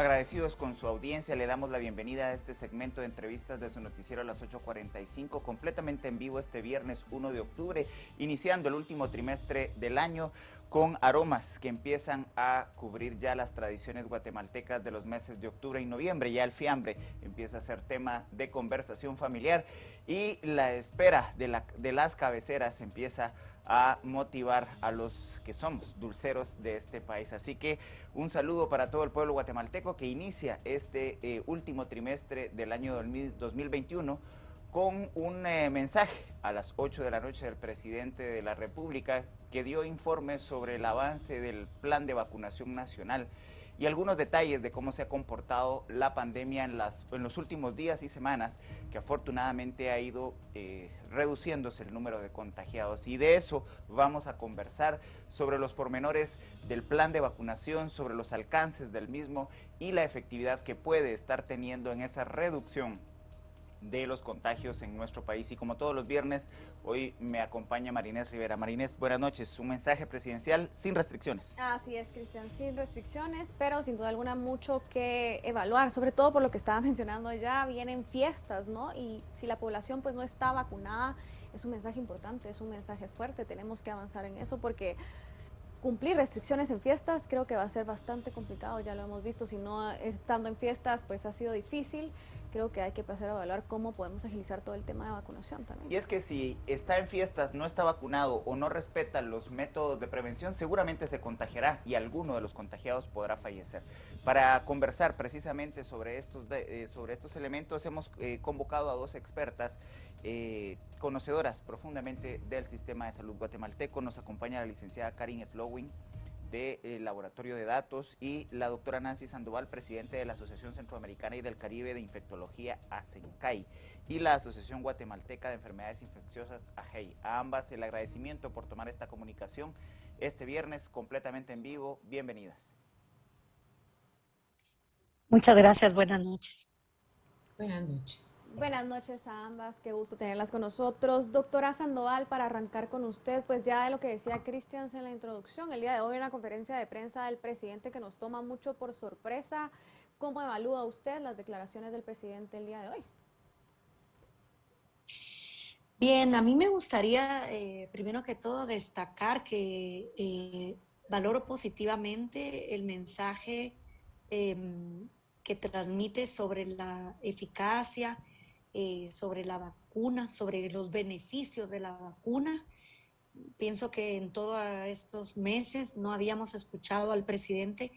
Agradecidos con su audiencia, le damos la bienvenida a este segmento de entrevistas de su noticiero a las 8:45, completamente en vivo este viernes 1 de octubre, iniciando el último trimestre del año con aromas que empiezan a cubrir ya las tradiciones guatemaltecas de los meses de octubre y noviembre. Ya el fiambre empieza a ser tema de conversación familiar y la espera de las cabeceras empieza a motivar a los que somos dulceros de este país. Así que un saludo para todo el pueblo guatemalteco que inicia este último trimestre del año 2021 con un mensaje a las 8 de la noche del presidente de la República, que dio informes sobre el avance del plan de vacunación nacional y algunos detalles de cómo se ha comportado la pandemia en los últimos días y semanas, que afortunadamente ha ido reduciéndose el número de contagiados. Y de eso vamos a conversar, sobre los pormenores del plan de vacunación, sobre los alcances del mismo y la efectividad que puede estar teniendo en esa reducción de los contagios en nuestro país. Y como todos los viernes, hoy me acompaña Marinés Rivera. Marinés, buenas noches. Un mensaje presidencial sin restricciones. Así es, Cristian, sin restricciones, pero sin duda alguna mucho que evaluar, sobre todo por lo que estaba mencionando ya, vienen fiestas, ¿no? Y si la población pues no está vacunada, es un mensaje importante, es un mensaje fuerte, tenemos que avanzar en eso porque cumplir restricciones en fiestas creo que va a ser bastante complicado, ya lo hemos visto, si no estando en fiestas pues ha sido difícil, creo que hay que pasar a evaluar cómo podemos agilizar todo el tema de vacunación también. Y es que si está en fiestas, no está vacunado o no respeta los métodos de prevención, seguramente se contagiará y alguno de los contagiados podrá fallecer. Para conversar precisamente sobre estos elementos, hemos convocado a dos expertas conocedoras profundamente del sistema de salud guatemalteco. Nos acompaña la licenciada Karin Slowin, del Laboratorio de Datos, y la doctora Nancy Sandoval, presidente de la Asociación Centroamericana y del Caribe de Infectología, ACENCAI, y la Asociación Guatemalteca de Enfermedades Infecciosas, AGEI. A ambas el agradecimiento por tomar esta comunicación este viernes completamente en vivo. Bienvenidas. Muchas gracias, buenas noches. Buenas noches. Buenas noches a ambas, qué gusto tenerlas con nosotros. Doctora Sandoval, para arrancar con usted, pues ya de lo que decía Cristian en la introducción, el día de hoy en la conferencia de prensa del presidente que nos toma mucho por sorpresa, ¿cómo evalúa usted las declaraciones del presidente el día de hoy? Bien, a mí me gustaría, primero que todo, destacar que valoro positivamente el mensaje que transmite sobre la eficacia, sobre la vacuna, sobre los beneficios de la vacuna. Pienso que en todos estos meses no habíamos escuchado al presidente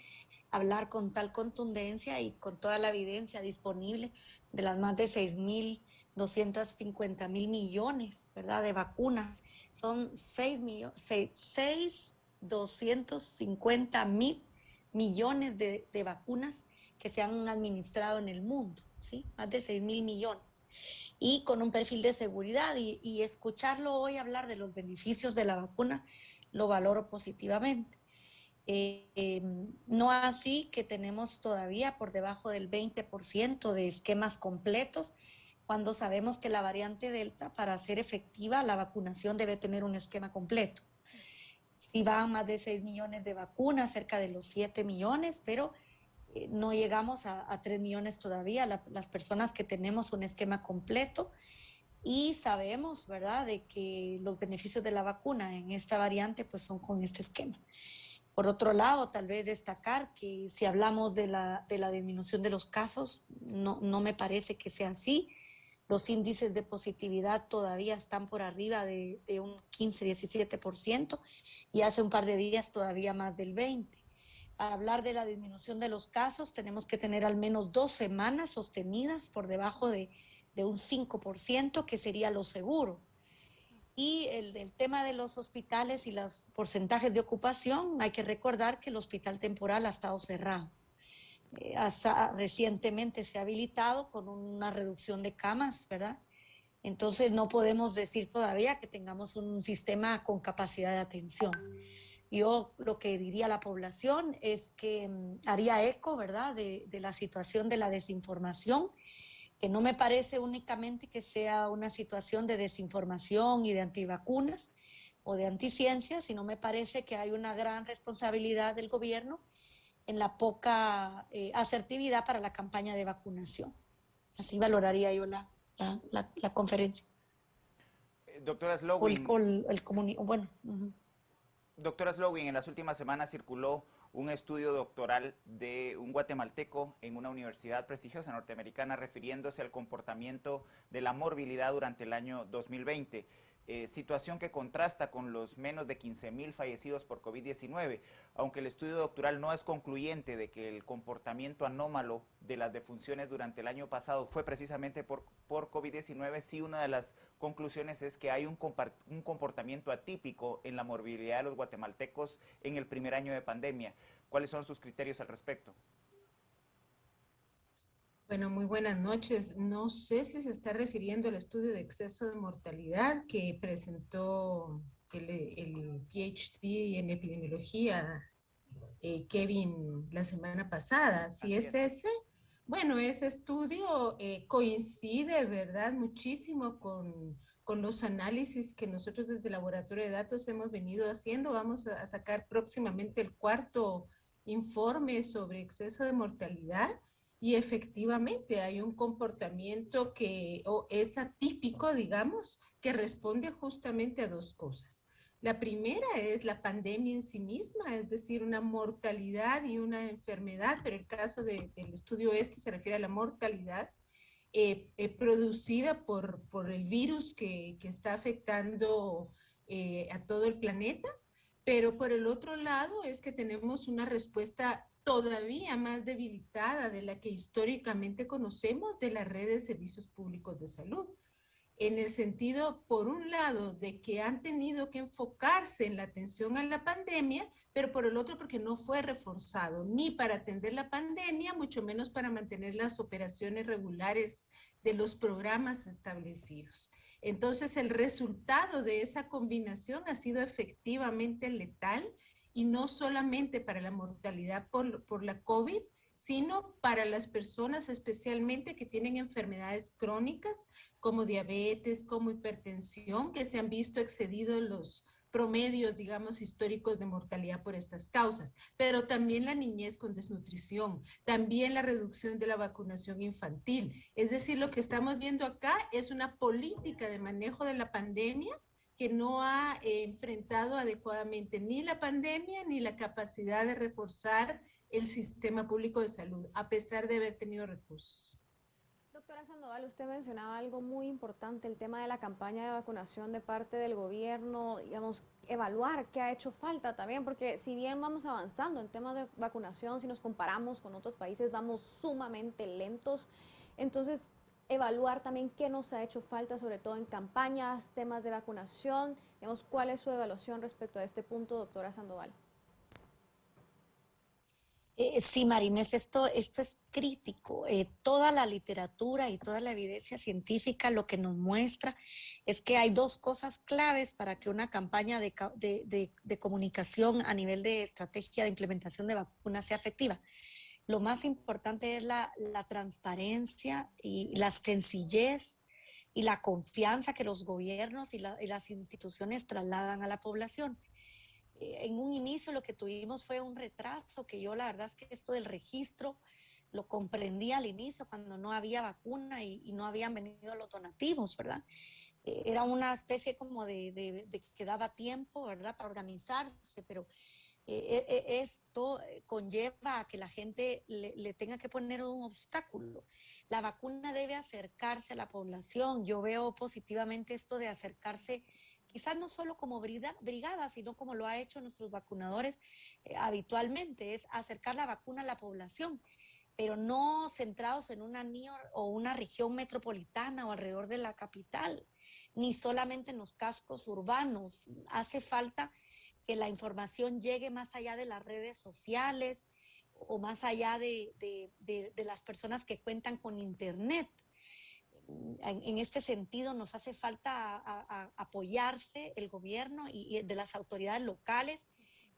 hablar con tal contundencia y con toda la evidencia disponible de las más de 6.250.000 millones, ¿verdad?, de vacunas. Son 6.250.000 millones de vacunas que se han administrado en el mundo, ¿sí? Más de 6.000 millones. Y con un perfil de seguridad, y escucharlo hoy hablar de los beneficios de la vacuna, lo valoro positivamente. No así que tenemos todavía por debajo del 20% de esquemas completos, cuando sabemos que la variante Delta, para ser efectiva, la vacunación debe tener un esquema completo. Sí van más de 6 millones de vacunas, cerca de los 7 millones, pero no llegamos a 3 millones todavía, las personas que tenemos un esquema completo. Y sabemos, ¿verdad?, de que los beneficios de la vacuna en esta variante pues son con este esquema. Por otro lado, tal vez destacar que si hablamos de la disminución de los casos, no me parece que sea así. Los índices de positividad todavía están por arriba de un 15-17%, y hace un par de días todavía más del 20%. Para hablar de la disminución de los casos, tenemos que tener al menos 2 semanas sostenidas por debajo de un 5%, que sería lo seguro. Y el tema de los hospitales y los porcentajes de ocupación, hay que recordar que el hospital temporal ha estado cerrado. Hasta recientemente se ha habilitado con una reducción de camas, ¿verdad? Entonces no podemos decir todavía que tengamos un sistema con capacidad de atención. Yo lo que diría a la población es que haría eco, ¿verdad?, de la situación de la desinformación, que no me parece únicamente que sea una situación de desinformación y de antivacunas o de anticiencia, sino me parece que hay una gran responsabilidad del gobierno en la poca asertividad para la campaña de vacunación. Así valoraría yo la conferencia. Doctora O el, Slowin, o el bueno. doctora Slowin, en las últimas semanas circuló un estudio doctoral de un guatemalteco en una universidad prestigiosa norteamericana refiriéndose al comportamiento de la morbilidad durante el año 2020, situación que contrasta con los menos de 15.000 fallecidos por COVID-19, aunque el estudio doctoral no es concluyente de que el comportamiento anómalo de las defunciones durante el año pasado fue precisamente por COVID-19, sí una de las conclusiones es que hay un comportamiento atípico en la morbilidad de los guatemaltecos en el primer año de pandemia. ¿Cuáles son sus criterios al respecto? Bueno, muy buenas noches. No sé si se está refiriendo al estudio de exceso de mortalidad que presentó el PhD en epidemiología Kevin la semana pasada. Si es ese, bueno, ese estudio coincide, ¿verdad? Muchísimo con los análisis que nosotros desde el Laboratorio de Datos hemos venido haciendo. Vamos a sacar próximamente el cuarto informe sobre exceso de mortalidad. Y efectivamente hay un comportamiento que es atípico, digamos, que responde justamente a dos cosas. La primera es la pandemia en sí misma, es decir, una mortalidad y una enfermedad, pero el caso del estudio se refiere a la mortalidad producida por el virus que está afectando a todo el planeta, pero por el otro lado es que tenemos una respuesta todavía más debilitada de la que históricamente conocemos de la red de servicios públicos de salud, en el sentido, por un lado, de que han tenido que enfocarse en la atención a la pandemia, pero por el otro porque no fue reforzado ni para atender la pandemia, mucho menos para mantener las operaciones regulares de los programas establecidos. Entonces, el resultado de esa combinación ha sido efectivamente letal y no solamente para la mortalidad por la COVID, sino para las personas especialmente que tienen enfermedades crónicas como diabetes, como hipertensión, que se han visto excedidos los promedios, digamos, históricos de mortalidad por estas causas, pero también la niñez con desnutrición, también la reducción de la vacunación infantil. Es decir, lo que estamos viendo acá es una política de manejo de la pandemia que no ha enfrentado adecuadamente ni la pandemia ni la capacidad de reforzar el sistema público de salud, a pesar de haber tenido recursos. Doctora Sandoval, usted mencionaba algo muy importante, el tema de la campaña de vacunación de parte del gobierno, digamos, evaluar qué ha hecho falta también, porque si bien vamos avanzando en temas de vacunación, si nos comparamos con otros países, vamos sumamente lentos. Entonces, evaluar también qué nos ha hecho falta, sobre todo en campañas, temas de vacunación, digamos, ¿cuál es su evaluación respecto a este punto, doctora Sandoval? Sí, Marines, esto es crítico. Toda la literatura y toda la evidencia científica lo que nos muestra es que hay dos cosas claves para que una campaña de comunicación a nivel de estrategia de implementación de vacunas sea efectiva. Lo más importante es la transparencia y la sencillez y la confianza que los gobiernos y las instituciones trasladan a la población. En un inicio lo que tuvimos fue un retraso, que yo la verdad es que esto del registro lo comprendí al inicio cuando no había vacuna y no habían venido los donativos, ¿verdad? Era una especie como de que daba tiempo, ¿verdad? Para organizarse, pero esto conlleva a que la gente le tenga que poner un obstáculo. La vacuna debe acercarse a la población. Yo veo positivamente esto de acercarse quizás no solo como brigada, sino como lo ha hecho nuestros vacunadores habitualmente, es acercar la vacuna a la población, pero no centrados en una o una región metropolitana o alrededor de la capital, ni solamente en los cascos urbanos. Hace falta que la información llegue más allá de las redes sociales o más allá de las personas que cuentan con internet. En este sentido nos hace falta apoyarse el gobierno y de las autoridades locales,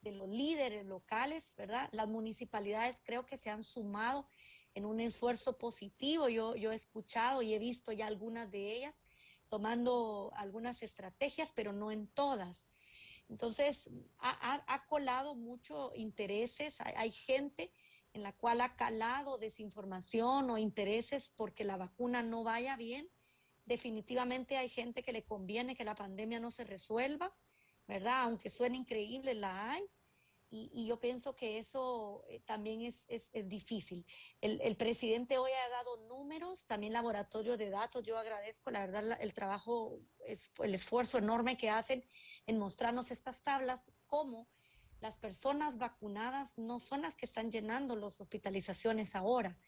de los líderes locales, ¿verdad? Las municipalidades creo que se han sumado en un esfuerzo positivo. Yo he escuchado y he visto ya algunas de ellas tomando algunas estrategias, pero no en todas. Entonces, ha colado mucho intereses, hay gente en la cual ha calado desinformación o intereses porque la vacuna no vaya bien. Definitivamente hay gente que le conviene que la pandemia no se resuelva, ¿verdad? Aunque suene increíble, la hay. Y yo pienso que eso también es difícil. El presidente hoy ha dado números, también laboratorio de datos. Yo agradezco, la verdad, el trabajo, el esfuerzo enorme que hacen en mostrarnos estas tablas, cómo las personas vacunadas no son las que están llenando las hospitalizaciones ahora.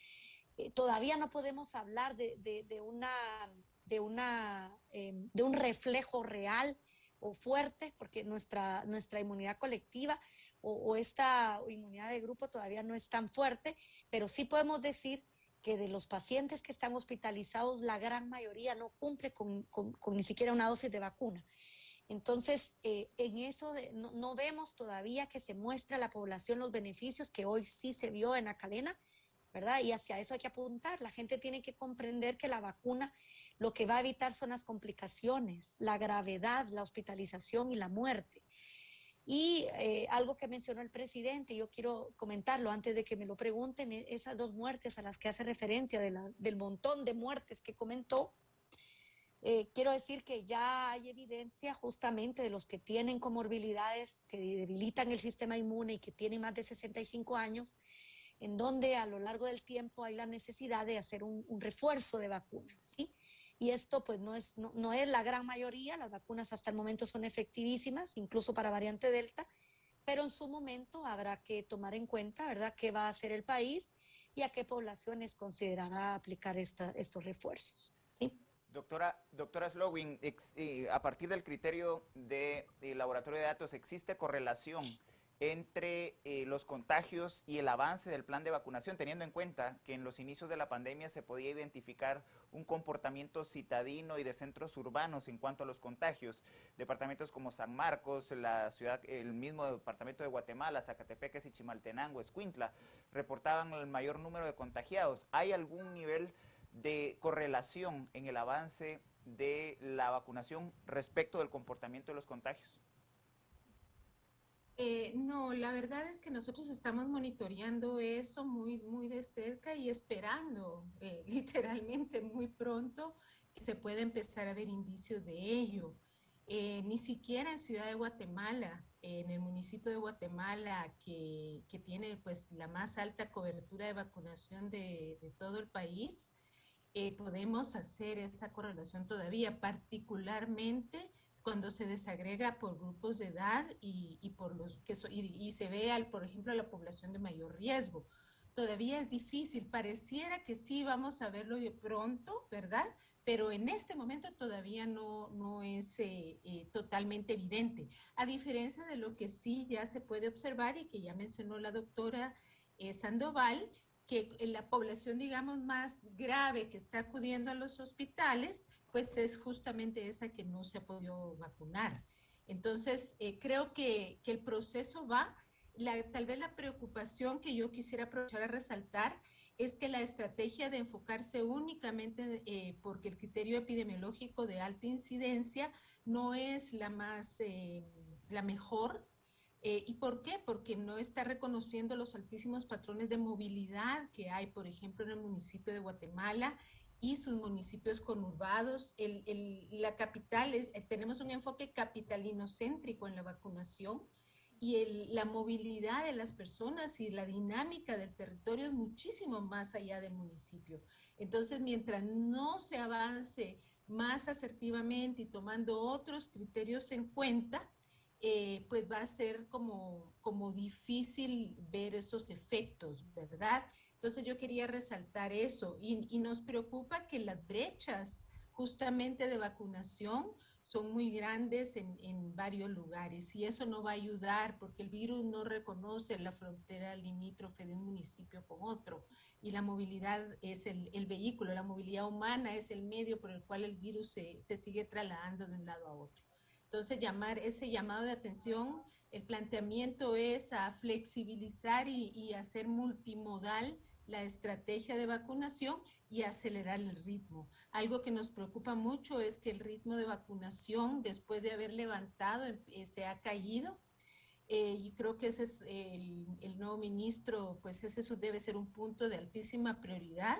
Todavía no podemos hablar de un reflejo real o fuerte, porque nuestra inmunidad colectiva o esta inmunidad de grupo todavía no es tan fuerte, pero sí podemos decir que de los pacientes que están hospitalizados, la gran mayoría no cumple con ni siquiera una dosis de vacuna. Entonces, en eso no vemos todavía que se muestre a la población los beneficios que hoy sí se vio en la cadena, ¿verdad? Y hacia eso hay que apuntar. La gente tiene que comprender que la vacuna lo que va a evitar son las complicaciones, la gravedad, la hospitalización y la muerte. Y algo que mencionó el presidente, yo quiero comentarlo antes de que me lo pregunten, esas 2 muertes a las que hace referencia, del montón de muertes que comentó, quiero decir que ya hay evidencia justamente de los que tienen comorbilidades que debilitan el sistema inmune y que tienen más de 65 años, en donde a lo largo del tiempo hay la necesidad de hacer un refuerzo de vacunas, ¿sí? Y esto pues no es la gran mayoría, las vacunas hasta el momento son efectivísimas, incluso para variante Delta, pero en su momento habrá que tomar en cuenta, ¿verdad?, qué va a hacer el país y a qué poblaciones considerará aplicar estos refuerzos, ¿sí? Doctora Slowin, a partir del criterio de laboratorio de datos, ¿existe correlación entre los contagios y el avance del plan de vacunación, teniendo en cuenta que en los inicios de la pandemia se podía identificar un comportamiento citadino y de centros urbanos en cuanto a los contagios? Departamentos como San Marcos, la ciudad, el mismo departamento de Guatemala, Zacatepeques y Chimaltenango, Escuintla, reportaban el mayor número de contagiados. ¿Hay algún nivel de correlación en el avance de la vacunación respecto del comportamiento de los contagios? No, la verdad es que nosotros estamos monitoreando eso muy, muy de cerca y esperando literalmente muy pronto que se pueda empezar a ver indicios de ello. Ni siquiera en Ciudad de Guatemala, en el municipio de Guatemala, que tiene pues la más alta cobertura de vacunación de todo el país, podemos hacer esa correlación todavía, particularmente cuando se desagrega por grupos de edad y por los que y se ve, por ejemplo, a la población de mayor riesgo. Todavía es difícil, pareciera que sí vamos a verlo pronto, ¿verdad? Pero en este momento todavía no es totalmente evidente, a diferencia de lo que sí ya se puede observar y que ya mencionó la doctora Sandoval, que la población, digamos, más grave que está acudiendo a los hospitales, pues es justamente esa que no se ha podido vacunar. Entonces, creo que el proceso va, tal vez la preocupación que yo quisiera aprovechar a resaltar es que la estrategia de enfocarse únicamente, porque el criterio epidemiológico de alta incidencia no es la mejor. ¿Y por qué? Porque no está reconociendo los altísimos patrones de movilidad que hay, por ejemplo, en el municipio de Guatemala y sus municipios conurbados. La capital, tenemos un enfoque capitalinocéntrico en la vacunación y la movilidad de las personas y la dinámica del territorio es muchísimo más allá del municipio. Entonces, mientras no se avance más asertivamente y tomando otros criterios en cuenta, pues va a ser como difícil ver esos efectos, ¿verdad? Entonces yo quería resaltar eso y nos preocupa que las brechas justamente de vacunación son muy grandes en varios lugares y eso no va a ayudar porque el virus no reconoce la frontera limítrofe de un municipio con otro y la movilidad es el vehículo, la movilidad humana es el medio por el cual el virus se sigue trasladando de un lado a otro. Entonces, ese llamado de atención, el planteamiento es a flexibilizar y hacer multimodal la estrategia de vacunación y acelerar el ritmo. Algo que nos preocupa mucho es que el ritmo de vacunación, después de haber levantado, se ha caído. Y creo que ese es el nuevo ministro, pues ese debe ser un punto de altísima prioridad.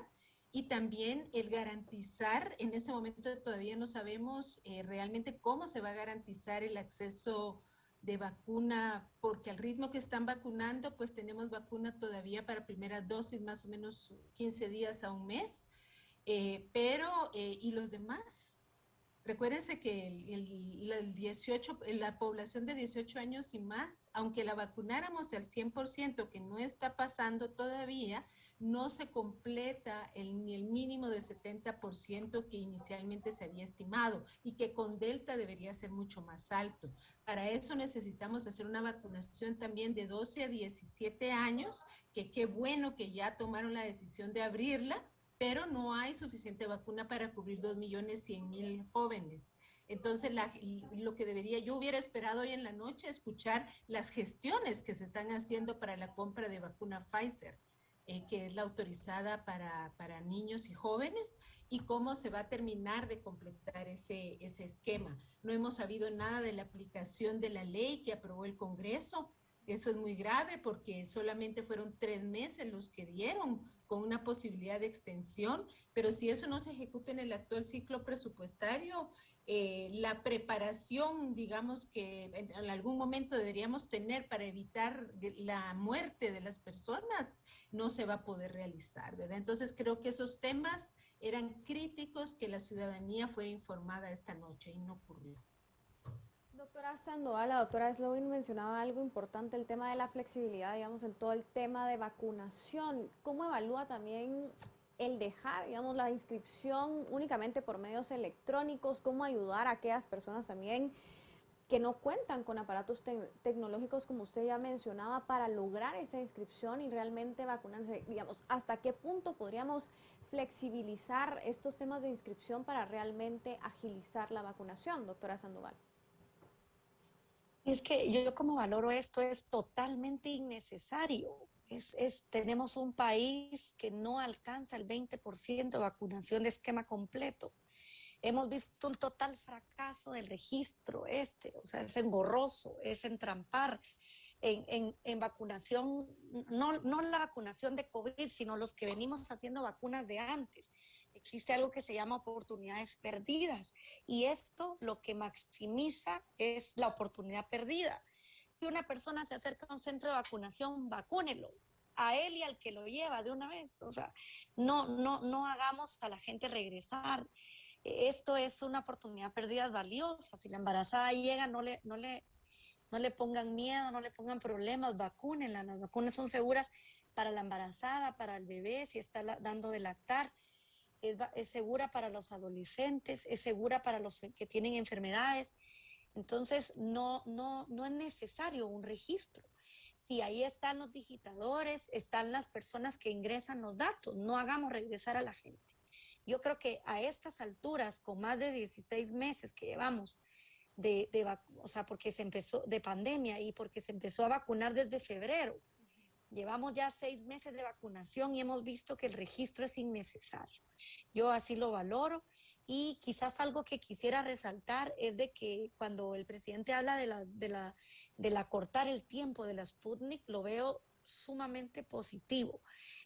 Y también el garantizar, en este momento todavía no sabemos realmente cómo se va a garantizar el acceso de vacuna, porque al ritmo que están vacunando, pues tenemos vacuna todavía para primera dosis más o menos 15 días a un mes, ¿y los demás? Recuérdense que la población de 18 años y más, aunque la vacunáramos al 100%, que no está pasando todavía, no se completa ni el mínimo de 70% que inicialmente se había estimado y que con Delta debería ser mucho más alto. Para eso necesitamos hacer una vacunación también de 12 a 17 años, que qué bueno que ya tomaron la decisión de abrirla, pero no hay suficiente vacuna para cubrir 2.100.000 jóvenes. Entonces, lo que yo hubiera esperado hoy en la noche, escuchar las gestiones que se están haciendo para la compra de vacuna Pfizer, que es la autorizada para niños y jóvenes, y cómo se va a terminar de completar ese esquema. No hemos sabido nada de la aplicación de la ley que aprobó el Congreso. Eso es muy grave porque solamente fueron 3 meses los que dieron con una posibilidad de extensión, pero si eso no se ejecuta en el actual ciclo presupuestario, la preparación, digamos, que en algún momento deberíamos tener para evitar la muerte de las personas, no se va a poder realizar, ¿verdad? Entonces creo que esos temas eran críticos, que la ciudadanía fuera informada esta noche y no ocurrió. Doctora Sandoval, la doctora Slowin mencionaba algo importante, el tema de la flexibilidad, digamos, en todo el tema de vacunación. ¿Cómo evalúa también el dejar, digamos, la inscripción únicamente por medios electrónicos? ¿Cómo ayudar a aquellas personas también que no cuentan con aparatos tecnológicos, como usted ya mencionaba, para lograr esa inscripción y realmente vacunarse? Digamos, ¿hasta qué punto podríamos flexibilizar estos temas de inscripción para realmente agilizar la vacunación, doctora Sandoval? Es que yo como valoro esto es totalmente innecesario. Tenemos un país que no alcanza el 20% de vacunación de esquema completo. Hemos visto un total fracaso del registro o sea, es engorroso, es entrampar en vacunación, no la vacunación de COVID, sino los que venimos haciendo vacunas de antes. Existe algo que se llama oportunidades perdidas y esto lo que maximiza es la oportunidad perdida. Si una persona se acerca a un centro de vacunación, vacúnelo a él y al que lo lleva de una vez. O sea, no hagamos a la gente regresar. Esto es una oportunidad perdida valiosa. Si la embarazada llega, no le pongan miedo, no le pongan problemas, vacúnenla. Las vacunas son seguras para la embarazada, para el bebé, si está dando de lactar. Es segura para los adolescentes, es segura para los que tienen enfermedades. Entonces, no es necesario un registro. Si ahí están los digitadores, están las personas que ingresan los datos, no hagamos regresar a la gente. Yo creo que a estas alturas, con más de 16 meses que llevamos o sea, porque se empezó de pandemia y porque se empezó a vacunar desde febrero, llevamos ya 6 meses de vacunación y hemos visto que el registro es innecesario. Yo así lo valoro y quizás algo que quisiera resaltar es de que cuando el presidente habla de la cortar el tiempo de la Sputnik, lo veo sumamente positivo.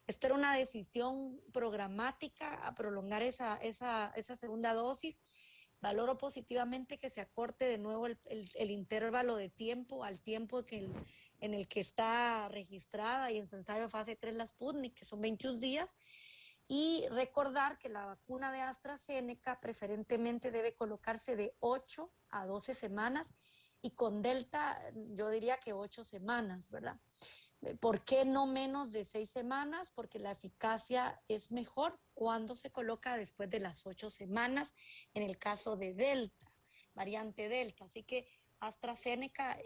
Esto era una decisión programática a prolongar esa segunda dosis. Valoro positivamente que se acorte de nuevo el intervalo de tiempo al tiempo en el que está registrada y en su ensayo fase 3 la Sputnik, que son 21 días, y recordar que la vacuna de AstraZeneca preferentemente debe colocarse de 8 a 12 semanas y con Delta yo diría que 8 semanas, ¿verdad? ¿Por qué no menos de 6 semanas? Porque la eficacia es mejor cuando se coloca después de las 8 semanas en el caso de Delta, variante Delta. Así que AstraZeneca,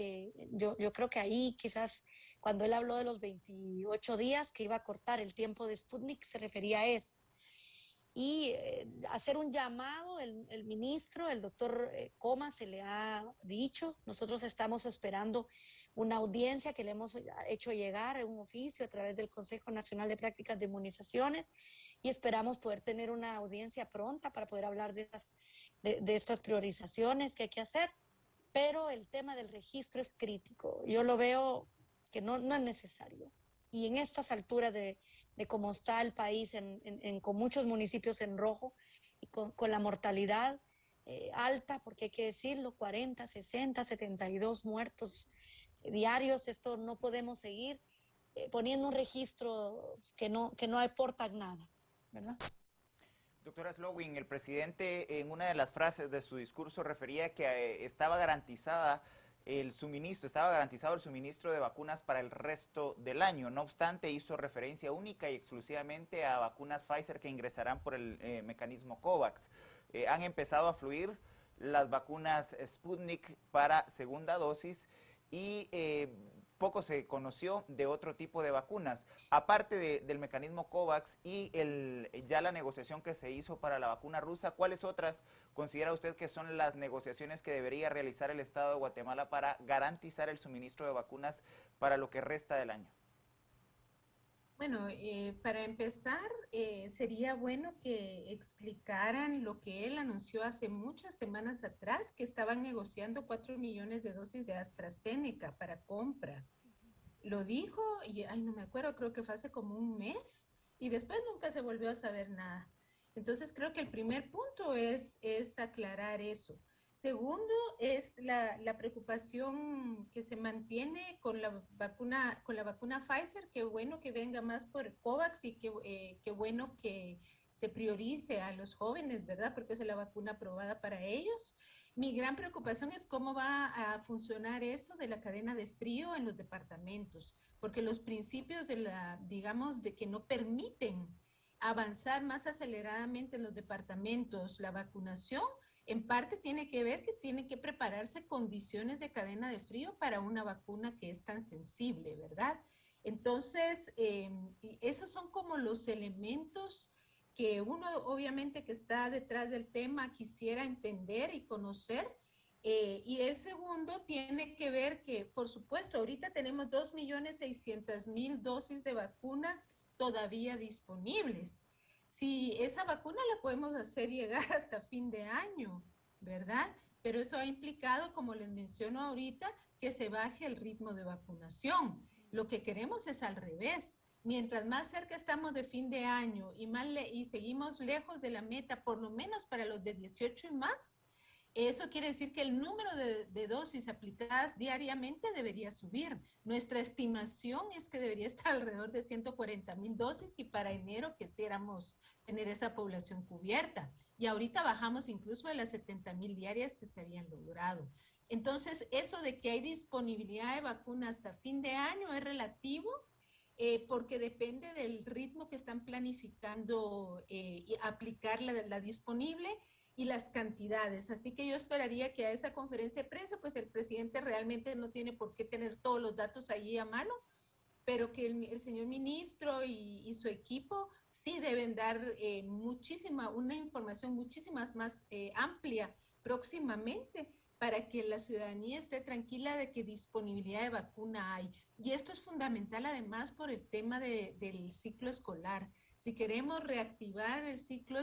yo creo que ahí quizás cuando él habló de los 28 días que iba a cortar el tiempo de Sputnik se refería a eso. Y hacer un llamado, el ministro, el doctor Coma se le ha dicho, nosotros estamos esperando una audiencia que le hemos hecho llegar, un oficio a través del Consejo Nacional de Prácticas de Inmunizaciones, y esperamos poder tener una audiencia pronta para poder hablar de estas priorizaciones que hay que hacer. Pero el tema del registro es crítico. Yo lo veo que no es necesario. Y en estas alturas de cómo está el país, con muchos municipios en rojo y con la mortalidad alta, porque hay que decirlo, 40, 60, 72 muertos diarios, esto no podemos seguir poniendo un registro que no aporta nada, ¿verdad? Doctora Slowin, el presidente en una de las frases de su discurso refería que estaba garantizado el suministro de vacunas para el resto del año. No obstante, hizo referencia única y exclusivamente a vacunas Pfizer que ingresarán por el mecanismo COVAX. Han empezado a fluir las vacunas Sputnik para segunda dosis y poco se conoció de otro tipo de vacunas. Aparte del mecanismo COVAX y ya la negociación que se hizo para la vacuna rusa, ¿cuáles otras considera usted que son las negociaciones que debería realizar el Estado de Guatemala para garantizar el suministro de vacunas para lo que resta del año? Bueno, para empezar, sería bueno que explicaran lo que él anunció hace muchas semanas atrás, que estaban negociando 4 millones de dosis de AstraZeneca para compra. Lo dijo, y ay, no me acuerdo, creo que fue hace como un mes, y después nunca se volvió a saber nada. Entonces creo que el primer punto es aclarar eso. Segundo, es la preocupación que se mantiene con la vacuna Pfizer. Qué bueno que venga más por COVAX y qué bueno que se priorice a los jóvenes, ¿verdad? Porque es la vacuna aprobada para ellos. Mi gran preocupación es cómo va a funcionar eso de la cadena de frío en los departamentos, porque los principios digamos, de que no permiten avanzar más aceleradamente en los departamentos la vacunación, en parte tiene que ver que tiene que prepararse condiciones de cadena de frío para una vacuna que es tan sensible, ¿verdad? Entonces, esos son como los elementos que uno obviamente que está detrás del tema quisiera entender y conocer. Y el segundo tiene que ver que, por supuesto, ahorita tenemos 2.600.000 dosis de vacuna todavía disponibles. Si esa vacuna la podemos hacer llegar hasta fin de año, ¿verdad? Pero eso ha implicado, como les menciono ahorita, que se baje el ritmo de vacunación. Lo que queremos es al revés. Mientras más cerca estamos de fin de año y seguimos lejos de la meta, por lo menos para los de 18 y más, eso quiere decir que el número de dosis aplicadas diariamente debería subir. Nuestra estimación es que debería estar alrededor de 140.000 dosis y para enero quisiéramos tener esa población cubierta. Y ahorita bajamos incluso de las 70.000 diarias que se habían logrado. Entonces, eso de que hay disponibilidad de vacuna hasta fin de año es relativo, porque depende del ritmo que están planificando aplicar la disponible y las cantidades. Así que yo esperaría que a esa conferencia de prensa, pues el presidente realmente no tiene por qué tener todos los datos allí a mano, pero que el señor ministro y su equipo sí deben dar una información muchísimo más amplia próximamente para que la ciudadanía esté tranquila de que disponibilidad de vacuna hay. Y esto es fundamental además por el tema del ciclo escolar. Si queremos reactivar el ciclo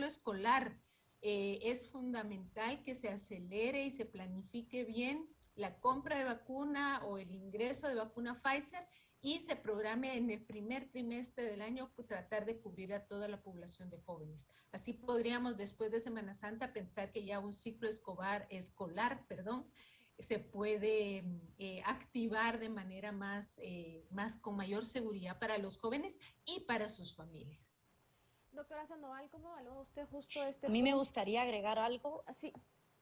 escolar, es fundamental que se acelere y se planifique bien la compra de vacuna o el ingreso de vacuna Pfizer y se programe en el primer trimestre del año tratar de cubrir a toda la población de jóvenes. Así podríamos después de Semana Santa pensar que ya un ciclo escolar, se puede activar de manera más con mayor seguridad para los jóvenes y para sus familias. Doctora Sandoval, ¿cómo evalúa usted justo este A mí me gustaría agregar algo. Sí,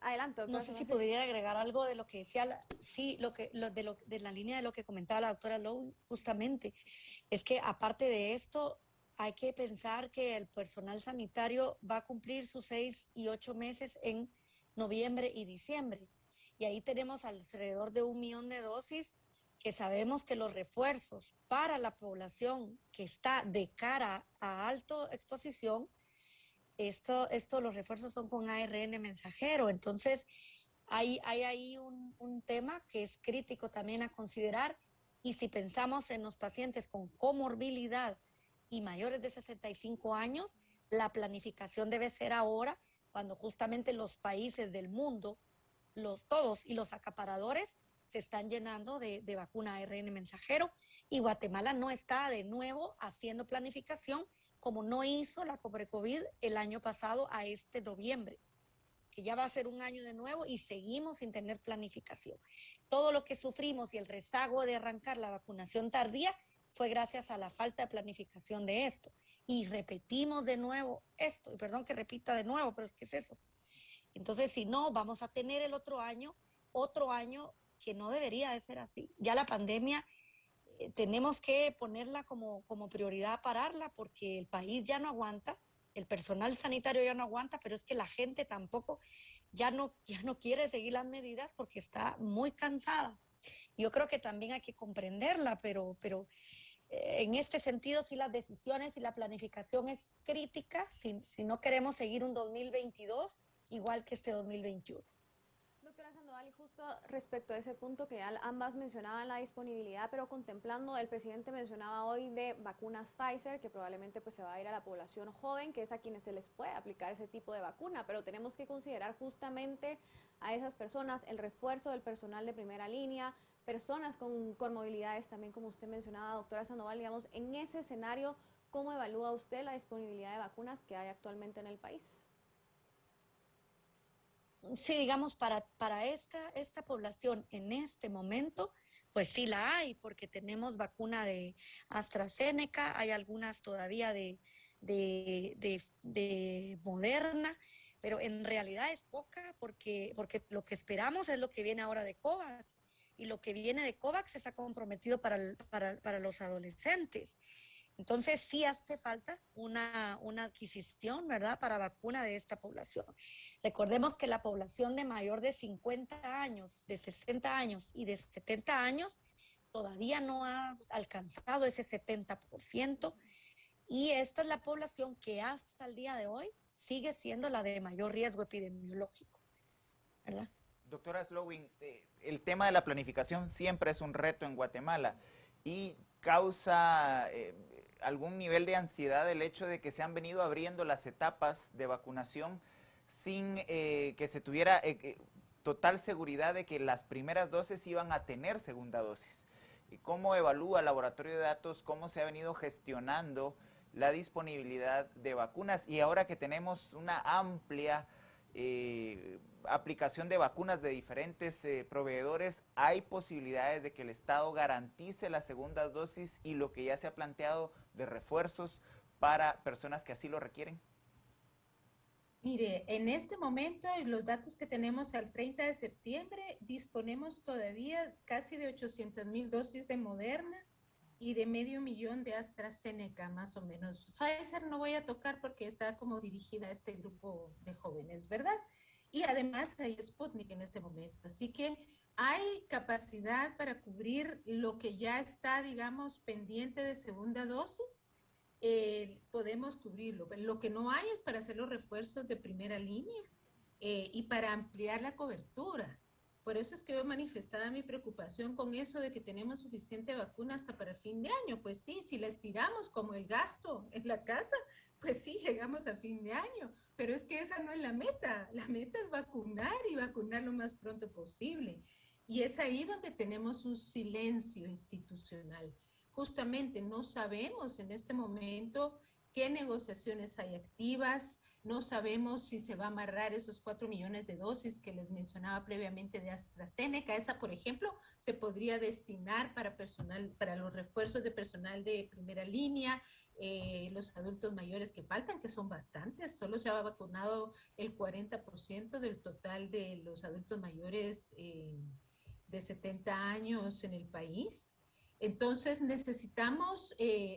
adelante, doctora. No sé si podría agregar algo de lo que decía, de la línea de lo que comentaba la doctora Lowe, justamente. Es que aparte de esto, hay que pensar que el personal sanitario va a cumplir sus 6 y 8 meses en noviembre y diciembre. Y ahí tenemos alrededor de 1 millón de dosis que sabemos que los refuerzos para la población que está de cara a alta exposición, los refuerzos son con ARN mensajero. Entonces, hay ahí un tema que es crítico también a considerar, y si pensamos en los pacientes con comorbilidad y mayores de 65 años, la planificación debe ser ahora, cuando justamente los países del mundo, todos y los acaparadores, se están llenando de vacuna ARN mensajero, y Guatemala no está de nuevo haciendo planificación como no hizo la COVID el año pasado a este noviembre, que ya va a ser un año de nuevo y seguimos sin tener planificación. Todo lo que sufrimos y el rezago de arrancar la vacunación tardía fue gracias a la falta de planificación de esto. Y repetimos de nuevo esto, y perdón que repita de nuevo, pero es que es eso. Entonces, si no, vamos a tener el otro año que no debería de ser así. Ya la pandemia tenemos que ponerla como prioridad, pararla, porque el país ya no aguanta, el personal sanitario ya no aguanta, pero es que la gente tampoco ya no quiere seguir las medidas porque está muy cansada. Yo creo que también hay que comprenderla, pero en este sentido sí las decisiones y la planificación es crítica si no queremos seguir un 2022 igual que este 2021. Doctora Sandoval, y justo respecto a ese punto que ambas mencionaban la disponibilidad, pero contemplando, el presidente mencionaba hoy de vacunas Pfizer, que probablemente pues se va a ir a la población joven, que es a quienes se les puede aplicar ese tipo de vacuna, pero tenemos que considerar justamente a esas personas, el refuerzo del personal de primera línea, personas con movilidades también, como usted mencionaba, doctora Sandoval, digamos, en ese escenario, ¿cómo evalúa usted la disponibilidad de vacunas que hay actualmente en el país? Sí, digamos, para esta población en este momento, pues sí la hay, porque tenemos vacuna de AstraZeneca, hay algunas todavía de Moderna, pero en realidad es poca porque lo que esperamos es lo que viene ahora de COVAX, y lo que viene de COVAX está comprometido para los adolescentes. Entonces sí hace falta una adquisición, ¿verdad?, para vacuna de esta población. Recordemos que la población de mayor de 50 años, de 60 años y de 70 años todavía no ha alcanzado ese 70%, y esta es la población que hasta el día de hoy sigue siendo la de mayor riesgo epidemiológico, ¿verdad? Doctora Slowin, el tema de la planificación siempre es un reto en Guatemala y causa algún nivel de ansiedad el hecho de que se han venido abriendo las etapas de vacunación sin que se tuviera total seguridad de que las primeras dosis iban a tener segunda dosis. ¿Cómo evalúa el laboratorio de datos cómo se ha venido gestionando la disponibilidad de vacunas? Y ahora que tenemos una amplia aplicación de vacunas de diferentes proveedores, ¿hay posibilidades de que el Estado garantice las segundas dosis y lo que ya se ha planteado de refuerzos para personas que así lo requieren? Mire, en este momento, los datos que tenemos al 30 de septiembre, disponemos todavía casi de 800,000 dosis de Moderna y de 500,000 de AstraZeneca, más o menos. Pfizer no voy a tocar porque está como dirigida a este grupo de jóvenes, ¿verdad? Y además hay Sputnik en este momento. Así que hay capacidad para cubrir lo que ya está, digamos, pendiente de segunda dosis. Podemos cubrirlo. Lo que no hay es para hacer los refuerzos de primera línea y para ampliar la cobertura. Por eso es que yo manifestaba mi preocupación con eso de que tenemos suficiente vacuna hasta para el fin de año. Pues sí, si la estiramos como el gasto en la casa, pues sí, llegamos a fin de año. Pero es que esa no es la meta. La meta es vacunar y vacunar lo más pronto posible. Y es ahí donde tenemos un silencio institucional. Justamente no sabemos en este momento qué negociaciones hay activas, no sabemos si se va a amarrar esos 4 millones de dosis que les mencionaba previamente de AstraZeneca. Esa, por ejemplo, se podría destinar para personal, para los refuerzos de personal de primera línea, los adultos mayores que faltan, que son bastantes. Solo se ha vacunado el 40% del total de los adultos mayores de 70 años en el país. Entonces necesitamos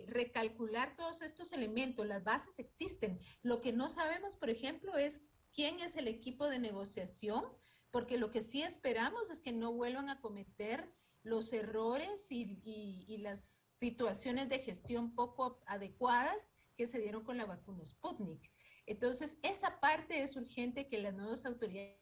recalcular todos estos elementos. Las bases existen. Lo que no sabemos, por ejemplo, es quién es el equipo de negociación, porque lo que sí esperamos es que no vuelvan a cometer los errores y las situaciones de gestión poco adecuadas que se dieron con la vacuna Sputnik. Entonces, esa parte es urgente que las nuevas autoridades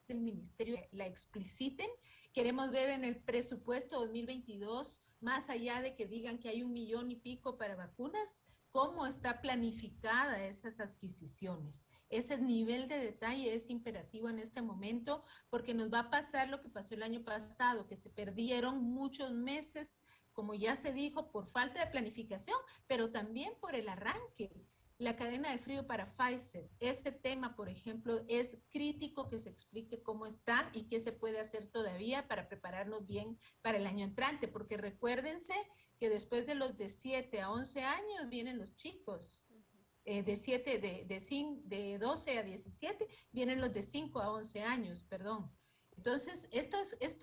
del ministerio la expliciten. Queremos ver en el presupuesto 2022, más allá de que digan que hay 1,000,000 y pico para vacunas, cómo está planificada esas adquisiciones. Ese nivel de detalle es imperativo en este momento porque nos va a pasar lo que pasó el año pasado, que se perdieron muchos meses, como ya se dijo, por falta de planificación, pero también por el arranque. La cadena de frío para Pfizer, este tema, por ejemplo, es crítico que se explique cómo está y qué se puede hacer todavía para prepararnos bien para el año entrante, porque recuérdense que después de los de 7 a 11 años vienen los chicos, de 12 a 17 vienen los de 5 a 11 años, perdón. Entonces, esto